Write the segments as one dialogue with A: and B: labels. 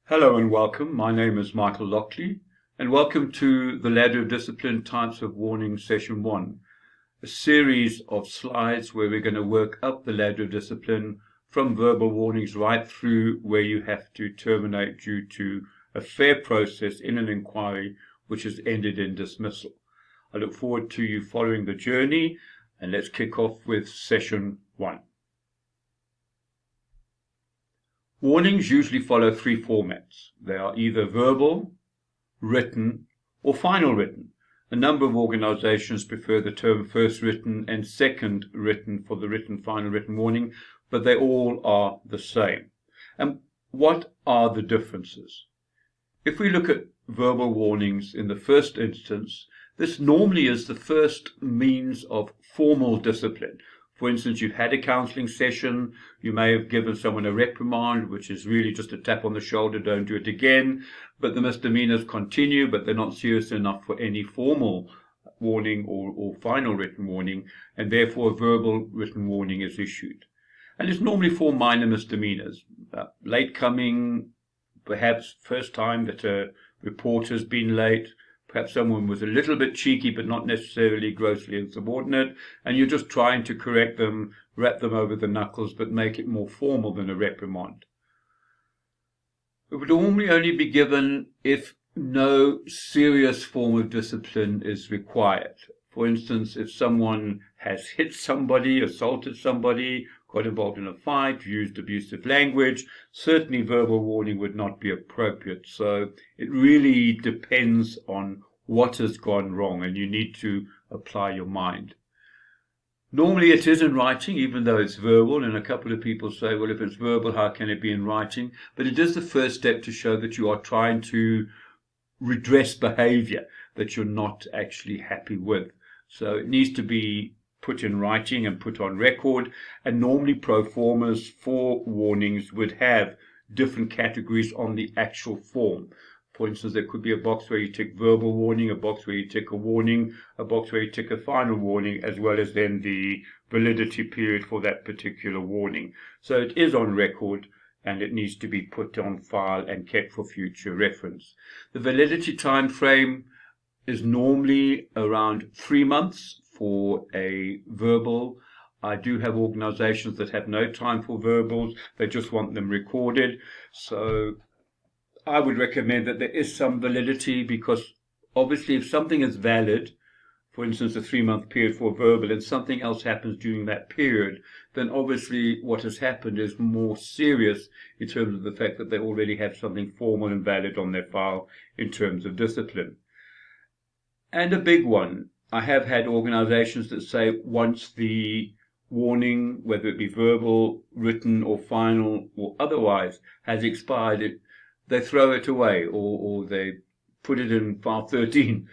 A: Hello and welcome. My name is Michael Lockley, and welcome to the Ladder of Discipline Types of Warning Session 1, a series of slides where we're going to work up the ladder of discipline from verbal warnings right through where you have to terminate due to a fair process in an inquiry which has ended in dismissal. I look forward to you following the journey, and let's kick off with Session 1. Warnings usually follow three formats. They are either verbal, written, or final written. A number of organizations prefer the term first written and second written for the final written warning, but they all are the same. And what are the differences? If we look at verbal warnings in the first instance, this normally is the first means of formal discipline. For instance, you've had a counseling session, you may have given someone a reprimand, which is really just a tap on the shoulder, don't do it again, but the misdemeanors continue, but they're not serious enough for any formal warning or final written warning, and therefore a verbal written warning is issued. And it's normally for minor misdemeanors, late coming, perhaps first time that a report has been late, perhaps someone was a little bit cheeky but not necessarily grossly insubordinate, and you're just trying to correct them, wrap them over the knuckles, but make it more formal than a reprimand. It would normally only be given if no serious form of discipline is required. For instance, if someone has hit somebody, assaulted somebody, got involved in a fight, used abusive language, certainly verbal warning would not be appropriate. So it really depends on what has gone wrong, and you need to apply your mind. Normally it is in writing, even though it's verbal, and a couple of people say, well, if it's verbal, how can it be in writing? But it is the first step to show that you are trying to redress behavior that you're not actually happy with. So it needs to be put in writing and put on record, and normally pro formas for warnings would have different categories on the actual form. For instance, there could be a box where you tick verbal warning, a box where you tick a warning, a box where you tick a final warning, as well as then the validity period for that particular warning. So it is on record, and it needs to be put on file and kept for future reference. The validity time frame is normally around 3 months for a verbal. I do have organizations that have no time for verbals, they just want them recorded. So I would recommend that there is some validity, because obviously if something is valid, for instance a 3-month period for verbal, and something else happens during that period, then obviously what has happened is more serious in terms of the fact that they already have something formal and valid on their file in terms of discipline. And a big one, I have had organizations that say once the warning, whether it be verbal, written, or final, or otherwise, has expired, they throw it away, or they put it in file 13.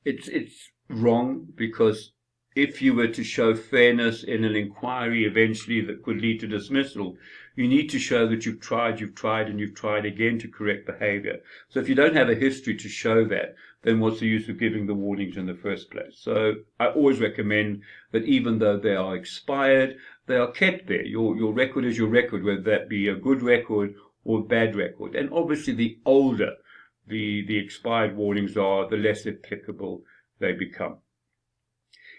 A: It's wrong, because if you were to show fairness in an inquiry eventually that could lead to dismissal, you need to show that you've tried, and you've tried again to correct behavior. So if you don't have a history to show that, then what's the use of giving the warnings in the first place? So I always recommend that even though they are expired, they are kept there. Your record is your record, whether that be a good record or a bad record. And obviously the older the expired warnings are, the less applicable they become.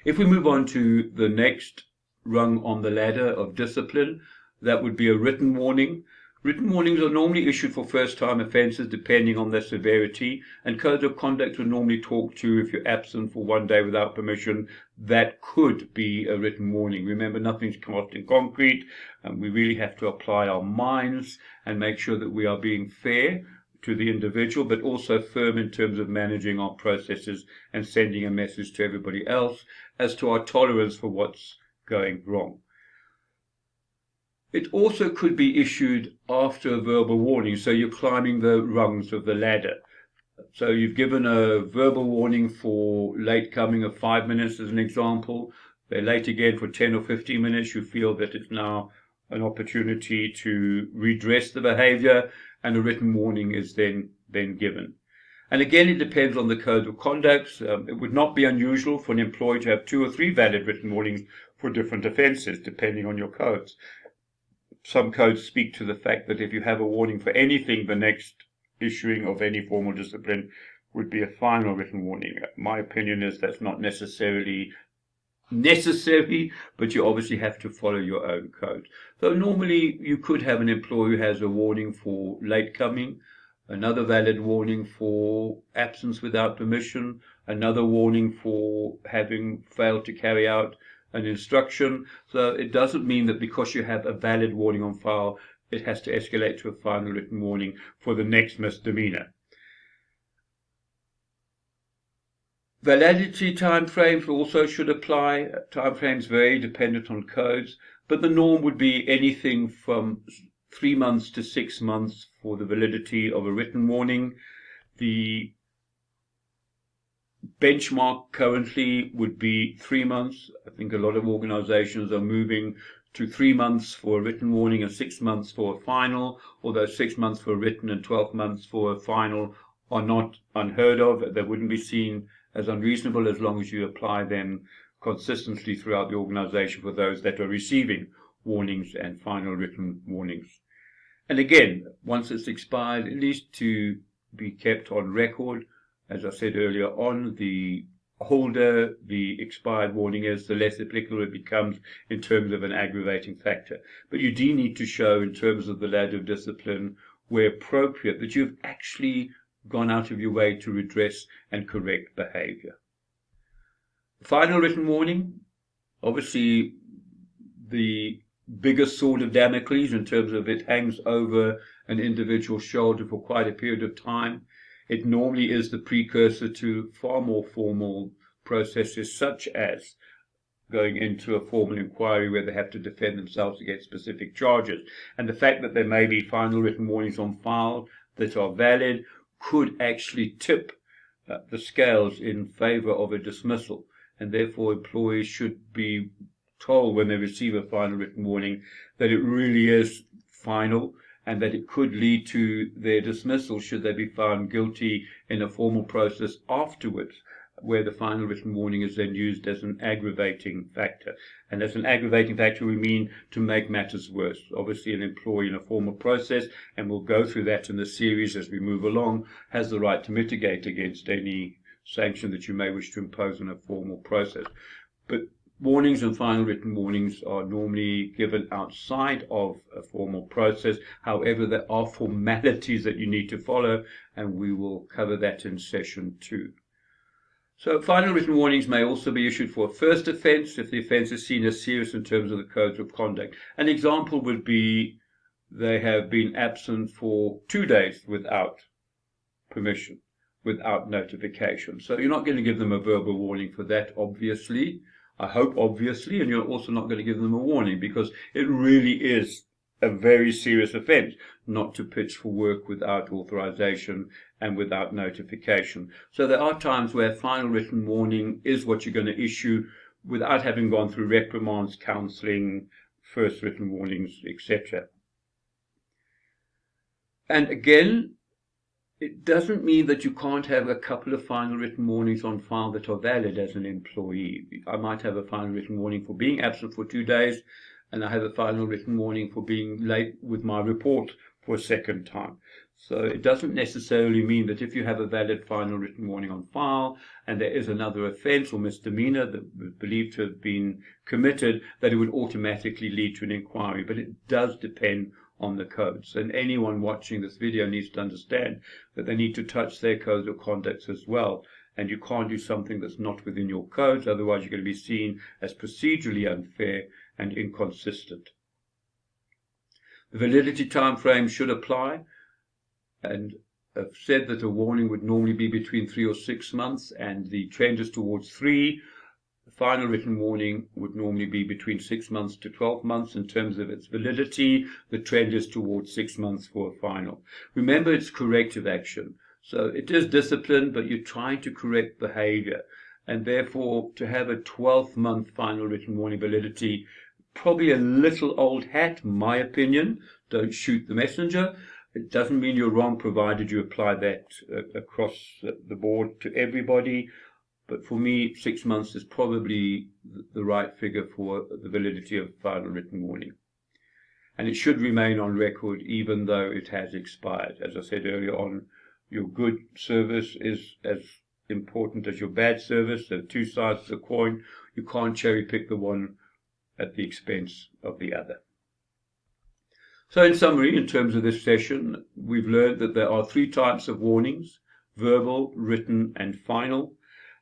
A: If we move on to the next rung on the ladder of discipline, that would be a written warning. Written warnings are normally issued for first-time offences depending on their severity, and codes of conduct would normally talk to if you're absent for 1 day without permission. That could be a written warning. Remember, nothing's cast in concrete, and we really have to apply our minds and make sure that we are being fair to the individual, but also firm in terms of managing our processes and sending a message to everybody else as to our tolerance for what's going wrong. It also could be issued after a verbal warning, so you're climbing the rungs of the ladder. So you've given a verbal warning for late coming of 5 minutes as an example. They're late again for 10 or 15 minutes. You feel that it's now an opportunity to redress the behavior, and a written warning is then given. And again, it depends on the code of conduct. It would not be unusual for an employee to have 2 or 3 valid written warnings for different offences, depending on your codes. Some codes speak to the fact that if you have a warning for anything the next issuing of any formal discipline would be a final written warning. My opinion is that's not necessarily necessary, but you obviously have to follow your own code. So normally you could have an employee who has a warning for late coming, another valid warning for absence without permission, another warning for having failed to carry out an instruction. So it doesn't mean that because you have a valid warning on file, it has to escalate to a final written warning for the next misdemeanor. Validity timeframes also should apply. Timeframes vary dependent on codes, but the norm would be anything from 3 months to 6 months for the validity of a written warning. The benchmark currently would be 3 months. I think a lot of organizations are moving to 3 months for a written warning and 6 months for a final, although 6 months for a written and 12 months for a final are not unheard of. They wouldn't be seen as unreasonable as long as you apply them consistently throughout the organization for those that are receiving warnings and final written warnings. And again, once it's expired, it needs to be kept on record. As I said earlier on, the older the expired warning is, the less applicable it becomes in terms of an aggravating factor. But you do need to show, in terms of the ladder of discipline, where appropriate, that you've actually gone out of your way to redress and correct behavior. Final written warning, obviously the biggest sword of Damocles in terms of it hangs over an individual's shoulder for quite a period of time. It normally is the precursor to far more formal processes, such as going into a formal inquiry where they have to defend themselves against specific charges. And the fact that there may be final written warnings on file that are valid could actually tip the scales in favor of a dismissal, and therefore employees should be told when they receive a final written warning that it really is final and that it could lead to their dismissal should they be found guilty in a formal process afterwards, where the final written warning is then used as an aggravating factor. And as an aggravating factor, we mean to make matters worse. Obviously, an employee in a formal process, and we'll go through that in the series as we move along, has the right to mitigate against any sanction that you may wish to impose on a formal process. But warnings and final written warnings are normally given outside of a formal process. However, there are formalities that you need to follow, and we will cover that in session 2. So final written warnings may also be issued for a first offence if the offence is seen as serious in terms of the codes of conduct. An example would be they have been absent for 2 days without permission, without notification. So you're not going to give them a verbal warning for that, obviously. I hope obviously, and you're also not going to give them a warning because it really is a very serious offence not to pitch for work without authorization and without notification. So there are times where final written warning is what you're going to issue without having gone through reprimands, counseling, first written warnings, etc. And again, it doesn't mean that you can't have a couple of final written warnings on file that are valid as an employee. I might have a final written warning for being absent for 2 days, and I have a final written warning for being late with my report for a second time. So it doesn't necessarily mean that if you have a valid final written warning on file and there is another offence or misdemeanor that was believed to have been committed, that it would automatically lead to an inquiry. But it does depend on the codes, and anyone watching this video needs to understand that they need to touch their codes of conduct as well, and you can't do something that's not within your codes, otherwise you're going to be seen as procedurally unfair and inconsistent. The validity time frame should apply, and I've said that a warning would normally be between 3 or 6 months, and the trend is towards 3. The final written warning would normally be between 6 months to 12 months in terms of its validity. The trend is towards 6 months for a final. Remember, it's corrective action. So it is discipline, but you're trying to correct behavior. And therefore, to have a 12-month final written warning validity, probably a little old hat, my opinion. Don't shoot the messenger. It doesn't mean you're wrong, provided you apply that across the board to everybody. But for me, 6 months is probably the right figure for the validity of final written warning. and it should remain on record even though it has expired. As I said earlier on, your good service is as important as your bad service. There are two sides of the coin. You can't cherry pick the one at the expense of the other. So in summary, in terms of this session, we've learned that there are three types of warnings: verbal, written, and final.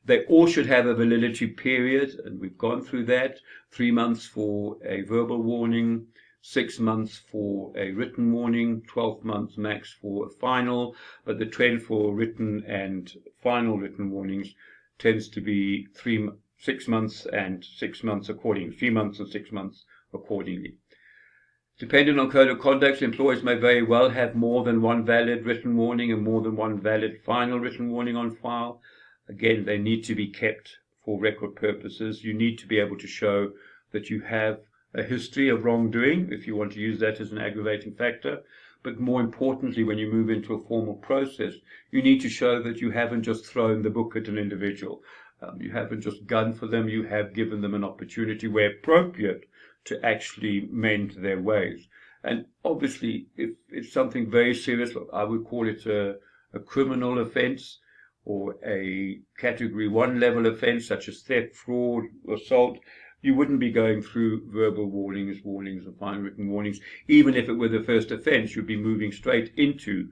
A: They all should have a validity period, and we've gone through that. 3 months for a verbal warning, 6 months for a written warning, 12 months max for a final, but the trend for written and final written warnings tends to be 6 months and 6 months accordingly, 3 months and 6 months accordingly. Depending on code of conduct, employers may very well have more than one valid written warning and more than one valid final written warning on file. Again, they need to be kept for record purposes. You need to be able to show that you have a history of wrongdoing, if you want to use that as an aggravating factor. But more importantly, when you move into a formal process, you need to show that you haven't just thrown the book at an individual. You haven't just gunned for them. You have given them an opportunity, where appropriate, to actually mend their ways. And obviously, if it's something very serious, I would call it a criminal offense or a category 1 level offense, such as theft, fraud, assault, you wouldn't be going through verbal warnings, and final written warnings. Even if it were the first offense, you'd be moving straight into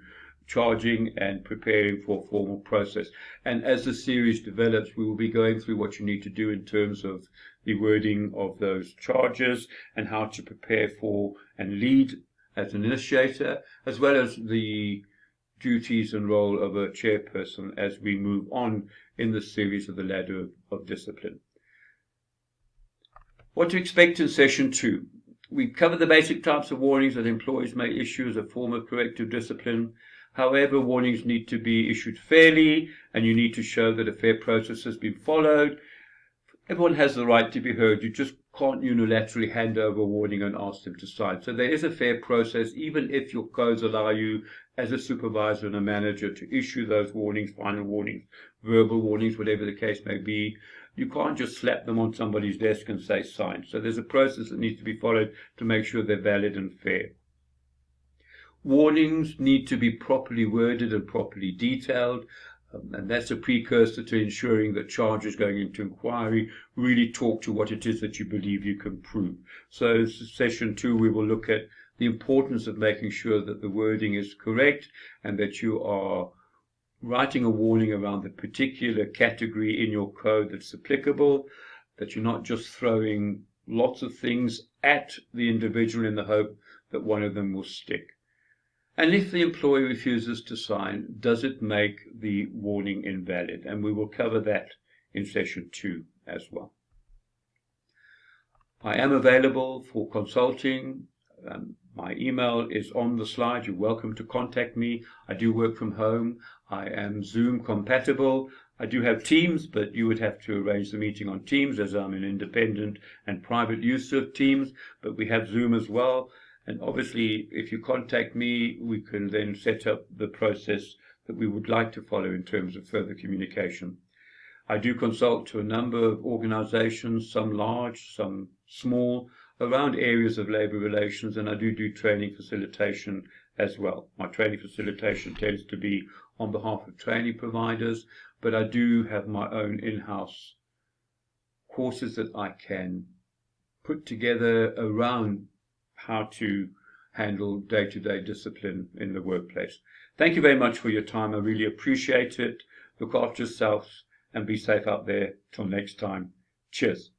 A: charging and preparing for a formal process. And as the series develops, we will be going through what you need to do in terms of the wording of those charges and how to prepare for and lead as an initiator, as well as the duties and role of a chairperson as we move on in the series of the ladder of discipline. What to expect in session 2. We covered the basic types of warnings that employees may issue as a form of corrective discipline. However, warnings need to be issued fairly, and you need to show that a fair process has been followed. Everyone has the right to be heard. You just can't unilaterally hand over a warning and ask them to sign. So there is a fair process, even if your codes allow you as a supervisor and a manager to issue those warnings, final warnings, verbal warnings, whatever the case may be. You can't just slap them on somebody's desk and say sign. So there's a process that needs to be followed to make sure they're valid and fair. Warnings need to be properly worded and properly detailed, and that's a precursor to ensuring that charges going into inquiry really talk to what it is that you believe you can prove. So in session 2, we will look at the importance of making sure that the wording is correct and that you are writing a warning around the particular category in your code that's applicable, that you're not just throwing lots of things at the individual in the hope that one of them will stick. And if the employee refuses to sign, does it make the warning invalid? And we will cover that in session 2 as well. I am available for consulting. My email is on the slide. You're welcome to contact me. I do work from home. I am Zoom compatible. I do have Teams, but you would have to arrange the meeting on Teams, as I'm an independent and private user of Teams. But we have Zoom as well. And obviously, if you contact me, we can then set up the process that we would like to follow in terms of further communication. I do consult to a number of organizations, some large, some small, around areas of labor relations, and I do training facilitation as well. My training facilitation tends to be on behalf of training providers, but I do have my own in-house courses that I can put together around how to handle day-to-day discipline in the workplace. Thank you very much for your time. I really appreciate it. Look after yourselves and be safe out there. Till next time. Cheers.